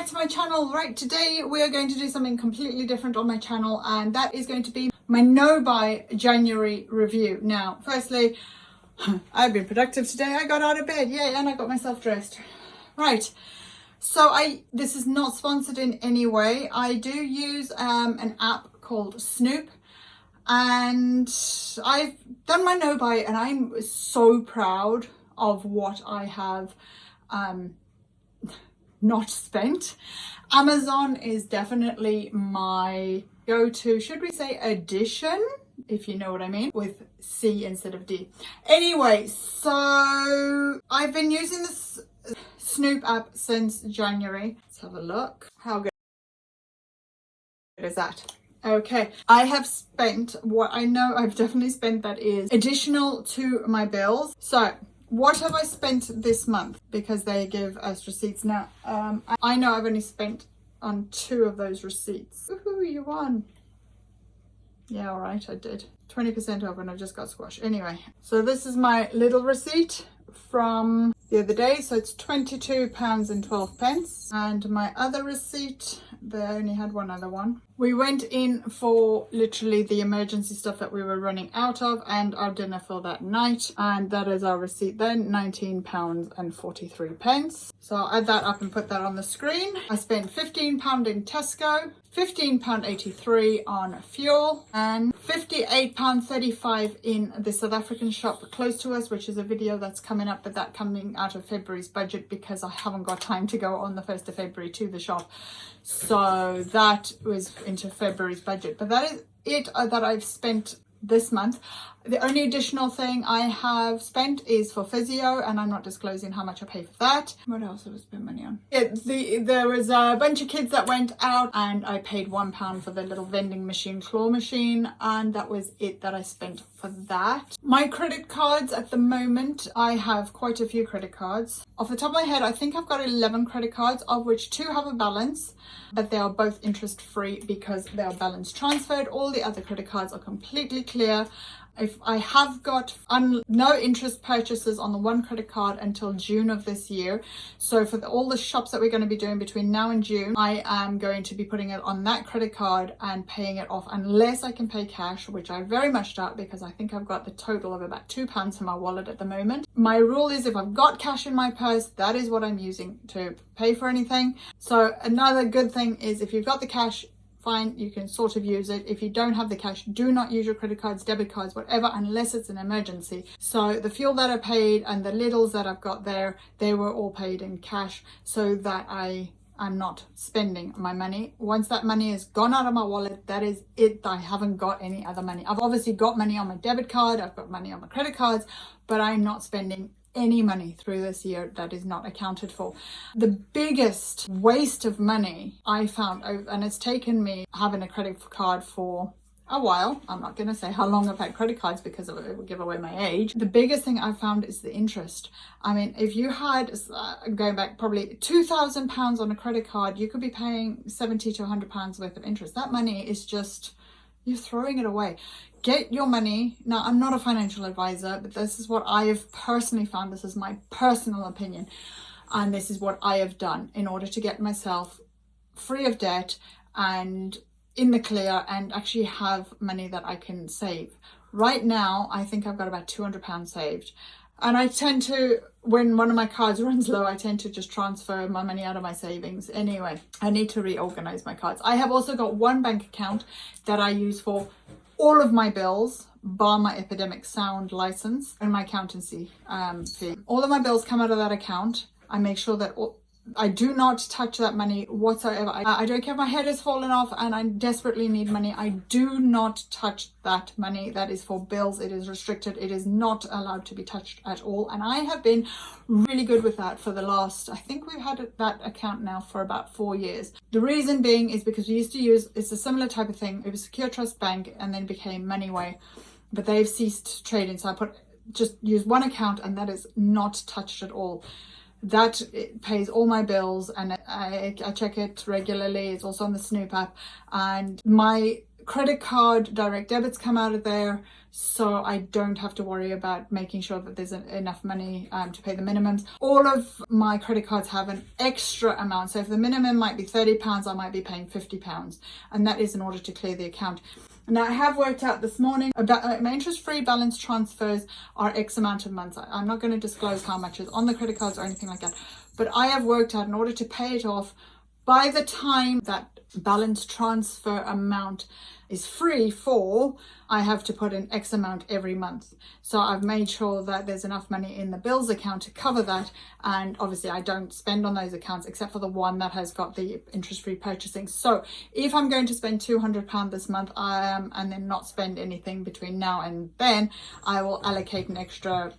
back to my channel. Right, today we are going to do something completely different on my channel, and that is going to be my no buy January review. Now, firstly, I've been productive today. I got out of bed, yay, and I got myself dressed. Right, so this is not sponsored in any way. I do use an app called Snoop, and I've done my no buy, and I'm so proud of what I have not spent. Amazon is definitely my go-to, should we say addition, if you know what I mean, with C instead of D. Anyway, so I've been using this Snoop app since January. Let's have a look. How good is that? Okay, I have spent what I know I've definitely spent that is additional to my bills. So what have I spent this month? Because they give us receipts now. I know I've only spent on 2 of those receipts. Woohoo, you won. Yeah, all right, I did. 20% off and I just got squashed. Anyway, so this is my little receipt from the other day. So it's £22.12. And my other receipt, they only had one other one. We went in for literally the emergency stuff that we were running out of and our dinner for that night. And that is our receipt then, £19.43. So I'll add that up and put that on the screen. I spent £15 in Tesco, £15.83 on fuel, and £58.35 in the South African shop close to us, which is a video that's coming up, but that coming out of February's budget because I haven't got time to go on the 1st of February to the shop. So that was into February's budget, but that is it that I've spent this month. The only additional thing I have spent is for physio, and I'm not disclosing how much I pay for that. What else have I spent money on? There was a bunch of kids that went out, and I paid £1 for the little vending machine, claw machine, and that was it that I spent for that. My credit cards at the moment, I have quite a few credit cards. Off the top of my head, I think I've got 11 credit cards, of which 2 have a balance, but they are both interest free because they are balance transferred. All the other credit cards are completely clear. If I have got no interest purchases on the one credit card until June of this year. So for all the shops that we're going to be doing between now and June, I am going to be putting it on that credit card and paying it off unless I can pay cash, which I very much doubt because I think I've got the total of about £2 in my wallet at the moment. My rule is if I've got cash in my purse, that is what I'm using to pay for anything. So another good thing is if you've got the cash, fine, you can sort of use it. If you don't have the cash, do not use your credit cards, debit cards, whatever, unless it's an emergency. So the fuel that I paid and the littles that I've got there, they were all paid in cash so that I am not spending my money. Once that money is gone out of my wallet, that is it. I haven't got any other money. I've obviously got money on my debit card, I've got money on my credit cards, but I'm not spending any money through this year that is not accounted for. The biggest waste of money I found, and it's taken me having a credit card for a while, I'm not going to say how long I've had credit cards because it would give away my age. The biggest thing I found is the interest. I mean, if you had, going back probably £2,000 on a credit card, you could be paying £70 to £100 worth of interest. That money is just, you're throwing it away. Get your money. Now, I'm not a financial advisor, but this is what I have personally found. This is my personal opinion. And this is what I have done in order to get myself free of debt and in the clear and actually have money that I can save. Right now, I think I've got about £200 saved. And I tend to, when one of my cards runs low, I tend to just transfer my money out of my savings. Anyway, I need to reorganize my cards. I have also got one bank account that I use for all of my bills, bar my Epidemic Sound license and my accountancy fee. All of my bills come out of that account. I make sure that I do not touch that money whatsoever. I don't care if my head has fallen off and I desperately need money. I do not touch that money. That is for bills. It is restricted. It is not allowed to be touched at all. And I have been really good with that for the last, I think we've had that account now for about 4 years. The reason being is because we used to use, it's a similar type of thing. It was Secure Trust Bank and then became Moneyway, but they've ceased trading. So I just use one account and that is not touched at all. That pays all my bills and I check it regularly. It's also on the Snoop app, and my credit card direct debits come out of there, so I don't have to worry about making sure that there's enough money to pay the minimums. All of my credit cards have an extra amount, so if the minimum might be £30, I might be paying £50, and that is in order to clear the account. Now, I have worked out this morning about my interest-free balance transfers are X amount of months. I'm not going to disclose how much is on the credit cards or anything like that, but I have worked out in order to pay it off by the time that balance transfer amount is free for, I have to put in X amount every month. So I've made sure that there's enough money in the bills account to cover that. And obviously I don't spend on those accounts except for the one that has got the interest-free purchasing. So if I'm going to spend £200 this month, and then not spend anything between now and then, I will allocate an extra,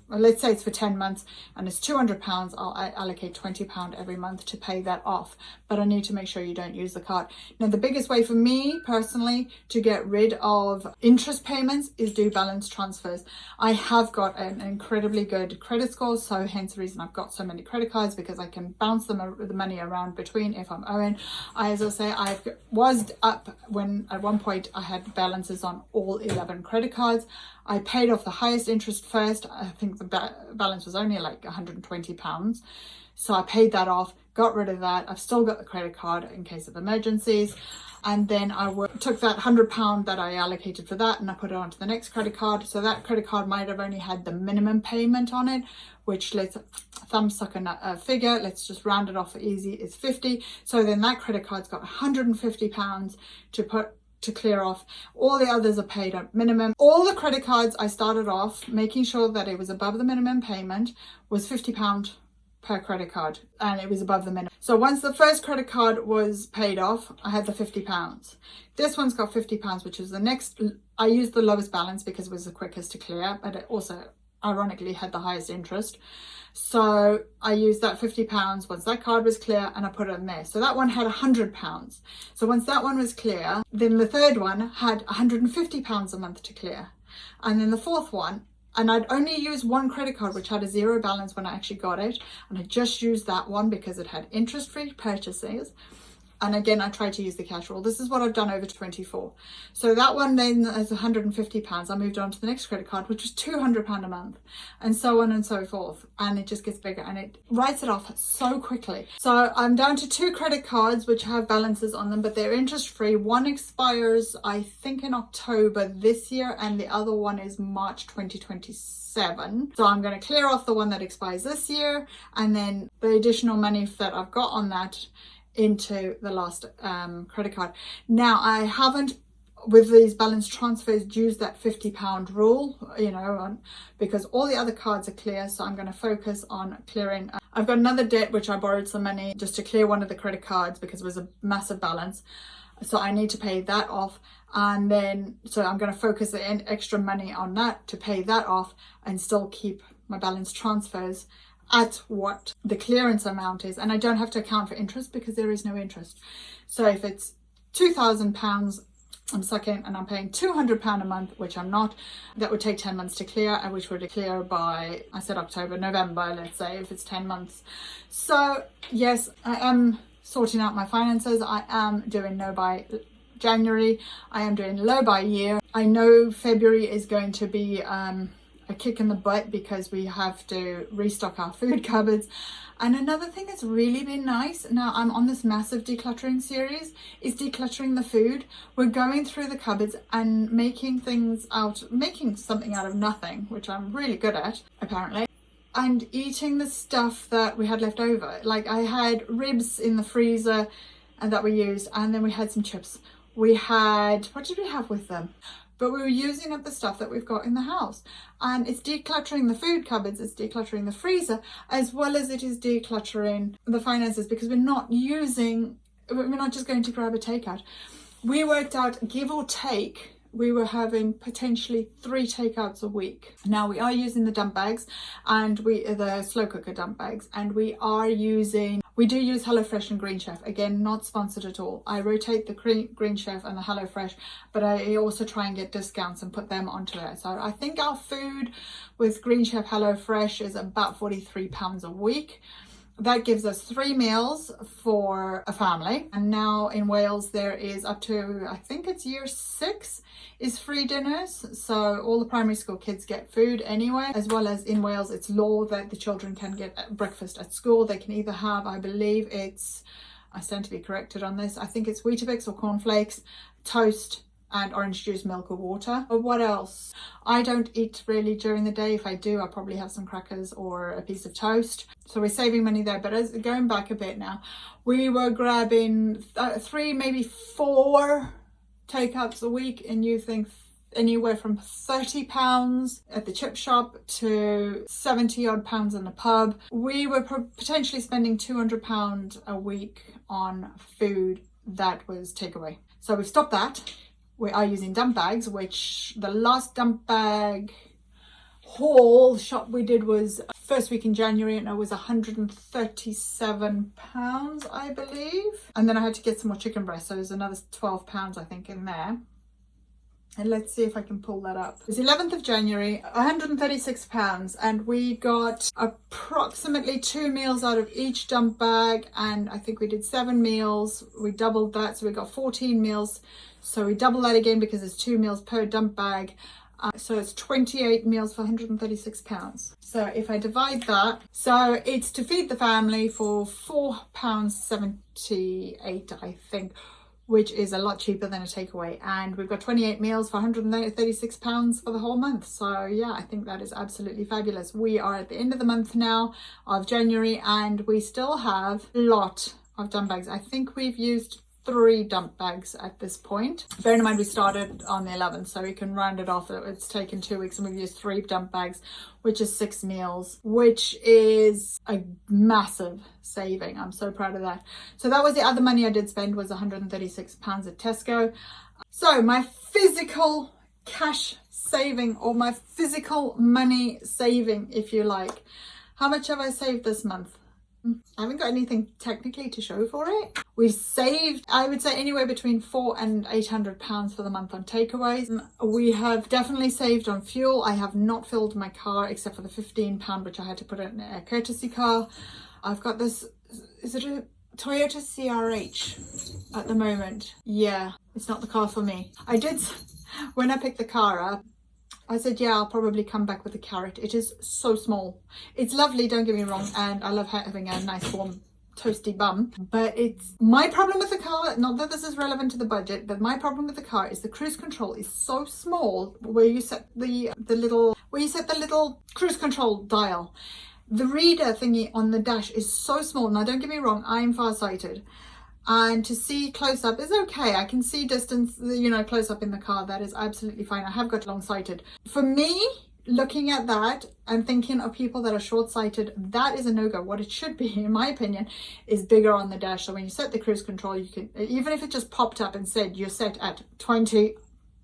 let's say it's for 10 months and it's £200, I'll allocate £20 every month to pay that off. But I need to make sure you don't use the card. Now, the biggest way for me personally to get rid of interest payments is do balance transfers. I have got an incredibly good credit score, so hence the reason I've got so many credit cards, because I can bounce the money around between if I'm owing. As I say, I was up when at one point I had balances on all 11 credit cards. I paid off the highest interest first. I think the balance was only like £120. So I paid that off, got rid of that. I've still got the credit card in case of emergencies. And then I took that £100 that I allocated for that and I put it onto the next credit card. So that credit card might have only had the minimum payment on it, which, let's thumbsuck a figure, let's just round it off for easy, is 50. So then that credit card's got £150 to clear off. All the others are paid at minimum. All the credit cards I started off making sure that it was above the minimum payment was £50 per credit card, and it was above the minimum. So once the first credit card was paid off, I had the £50. This one's got £50, which is the next. I used the lowest balance because it was the quickest to clear, but it also ironically had the highest interest. So I used that £50 once that card was clear and I put it in there. So that one had £100. So once that one was clear, then the third one had £150 a month to clear. And then the fourth one, and I'd only used one credit card which had a zero balance when I actually got it. And I just used that one because it had interest-free purchases. And again, I tried to use the cash rule. This is what I've done over 24. So that one then is £150. I moved on to the next credit card, which was £200 a month, and so on and so forth. And it just gets bigger and it writes it off so quickly. So I'm down to 2 credit cards which have balances on them, but they're interest free. One expires, I think, in October this year, and the other one is March 2027. So I'm going to clear off the one that expires this year, and then the additional money that I've got on that into the last credit card. Now, I haven't, with these balance transfers, used that £50 rule, because all the other cards are clear. So I'm going to focus on clearing. I've got another debt which I borrowed some money just to clear one of the credit cards because it was a massive balance. So I need to pay that off. And then, so I'm going to focus the extra money on that to pay that off and still keep my balance transfers at what the clearance amount is. And I don't have to account for interest because there is no interest. So if it's £2,000, I'm stuck in and I'm paying £200 a month, which I'm not, that would take 10 months to clear, and which would clear by, I said October, November, let's say, if it's 10 months. So yes, I am sorting out my finances. I am doing no by January. I am doing low by year. I know February is going to be a kick in the butt because we have to restock our food cupboards. And another thing that's really been nice, now I'm on this massive decluttering series, is decluttering the food. We're going through the cupboards and making something out of nothing, which I'm really good at, apparently, and eating the stuff that we had left over. Like, I had ribs in the freezer and that we used, and then we had some chips. We had, what did we have with them? But we were using up the stuff that we've got in the house. And it's decluttering the food cupboards, it's decluttering the freezer, as well as it is decluttering the finances, because we're not just going to grab a takeout. We worked out, give or take, we were having potentially 3 takeouts a week. Now, we are using the dump bags and the slow cooker dump bags, and we do use HelloFresh and Green Chef. Again, not sponsored at all. I rotate the Green Chef and the HelloFresh, but I also try and get discounts and put them onto there. So I think our food with Green Chef HelloFresh is about £43 a week. That gives us 3 meals for a family. And now in Wales, there is up to, I think it's year 6, is free dinners. So all the primary school kids get food anyway, as well as in Wales, it's law that the children can get breakfast at school. They can either have, I believe it's, I stand to be corrected on this, I think it's Weetabix or cornflakes, toast, and orange juice, milk or water. But what else? I don't eat really during the day. If I do, I'll probably have some crackers or a piece of toast. So we're saving money there. But as going back a bit now, we were grabbing 3, maybe 4 takeouts a week, and you think anywhere from £30 at the chip shop to 70 odd pounds in the pub. We were potentially spending £200 a week on food that was takeaway. So we've stopped that. We are using dump bags, which the last dump bag haul shop we did was first week in January, and it was £137, I believe. And then I had to get some more chicken breast, so there's another £12, I think, in there. And let's see if I can pull that up. It was 11th of January, £136, and we got approximately 2 meals out of each dump bag, and I think we did 7 meals. We doubled that, so we got 14 meals. So we double that again because it's 2 meals per dump bag. So it's 28 meals for £136. So if I divide that, so it's to feed the family for £4.78, I think, which is a lot cheaper than a takeaway. And we've got 28 meals for £136 for the whole month. So yeah, I think that is absolutely fabulous. We are at the end of the month now of January, and we still have a lot of dump bags. I think we've used 3 dump bags at this point. Bear in mind we started on the 11th, so we can round it off. It's taken 2 weeks and we've used 3 dump bags, which is 6 meals, which is a massive saving. I'm so proud of that. So that was the other money I did spend, was £136 at Tesco. So my physical cash saving, or my physical money saving, if you like. How much have I saved this month? I haven't got anything technically to show for it. We've saved, I would say, anywhere between £400 and £800 for the month on takeaways. We have definitely saved on fuel. I have not filled my car except for the £15, which I had to put in a courtesy car. I've got this, is it a Toyota CRH at the moment? Yeah, it's not the car for me. I did, when I picked the car up, I said, yeah, I'll probably come back with a carrot. It is so small. It's lovely, don't get me wrong, and I love having a nice warm toasty bum, but it's my problem with the car, not that this is relevant to the budget, but my problem with the car is the cruise control is so small where you set the little cruise control dial. The reader thingy on the dash is so small. Now don't get me wrong, I am farsighted, and to see close up is okay. I can see distance, you know, close up in the car. That is absolutely fine. I have got long sighted. For me, looking at that and thinking of people that are short sighted, that is a no-go. What it should be, in my opinion, is bigger on the dash. So when you set the cruise control, you can, even if it just popped up and said you're set at 20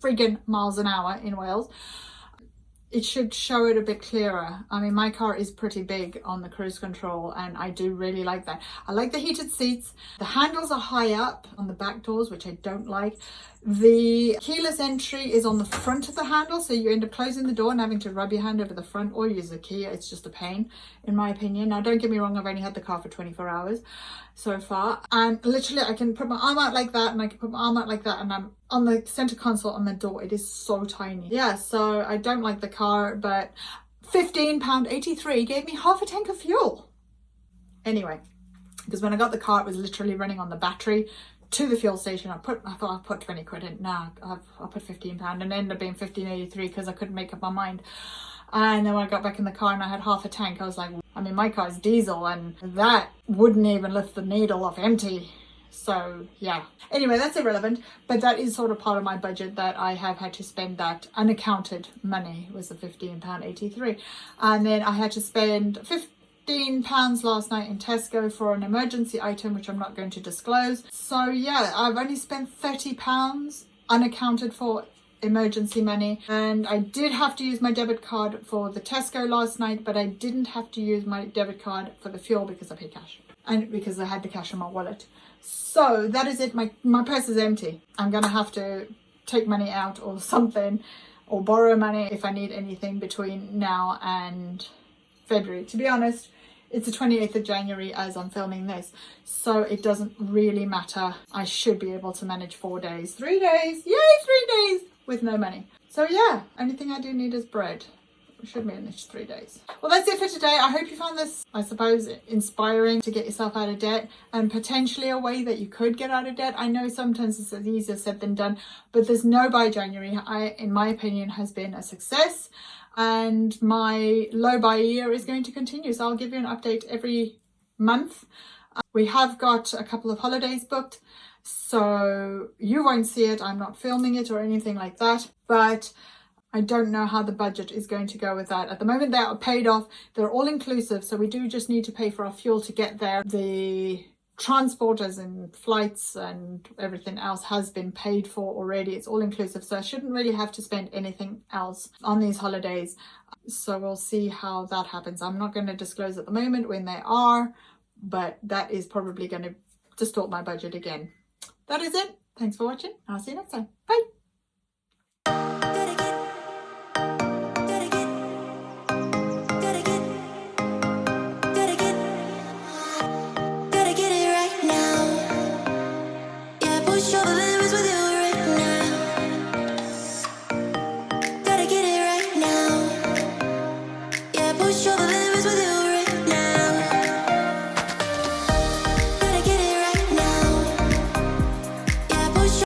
friggin' miles an hour in Wales, it should show it a bit clearer. I mean, my car is pretty big on the cruise control, and I do really like that. I like the heated seats. The handles are high up on the back doors, which I don't like. The keyless entry is on the front of the handle, so you end up closing the door and having to rub your hand over the front or use a key. It's just a pain, in my opinion. Now, don't get me wrong, I've only had the car for 24 hours so far, and literally I can put my arm out like that, and I can put my arm out like that, and I'm on the center console on the door. It is so tiny. Yeah, so I don't like the car, but £15.83 gave me half a tank of fuel. Anyway, because when I got the car, it was literally running on the battery to the fuel station. I thought I'll put 20 quid in. No, I'll put £15, and it ended up being £15.83 because I couldn't make up my mind. And then when I got back in the car and I had half a tank, I was like, I mean, my car's diesel, and that wouldn't even lift the needle off empty. So yeah, anyway, that's irrelevant, but that is sort of part of my budget that I have had to spend. That unaccounted money was the £15.83, and then I had to spend £15 last night in Tesco for an emergency item, which I'm not going to disclose. So yeah, I've only spent £30 unaccounted for emergency money, and I did have to use my debit card for the Tesco last night, but I didn't have to use my debit card for the fuel because I paid cash, and because I had the cash in my wallet. So that is it. My purse is empty. I'm gonna have to take money out or something, or borrow money if I need anything between now and February. To be honest, It's the 28th of January as I'm filming this, so it doesn't really matter. I should be able to manage 4 days. 3 days, yay, 3 days with no money. So yeah, only thing I do need is bread. It should manage 3 days. Well, that's it for today. I hope you found this, I suppose, inspiring to get yourself out of debt and potentially a way that you could get out of debt. I know sometimes it's easier said than done, but this No Buy January, in my opinion, has been a success. And my low buy year is going to continue. So I'll give you an update every month. We have got a couple of holidays booked, so you won't see it. I'm not filming it or anything like that, but I don't know how the budget is going to go with that. At the moment, they are paid off. They're all inclusive. So we do just need to pay for our fuel to get there. The transport, as in flights and everything else, has been paid for already. It's all inclusive, so I shouldn't really have to spend anything else on these holidays. So we'll see how that happens. I'm not going to disclose at the moment when they are, but that is probably going to distort my budget again. That is it. Thanks for watching. I'll see you next time. Bye.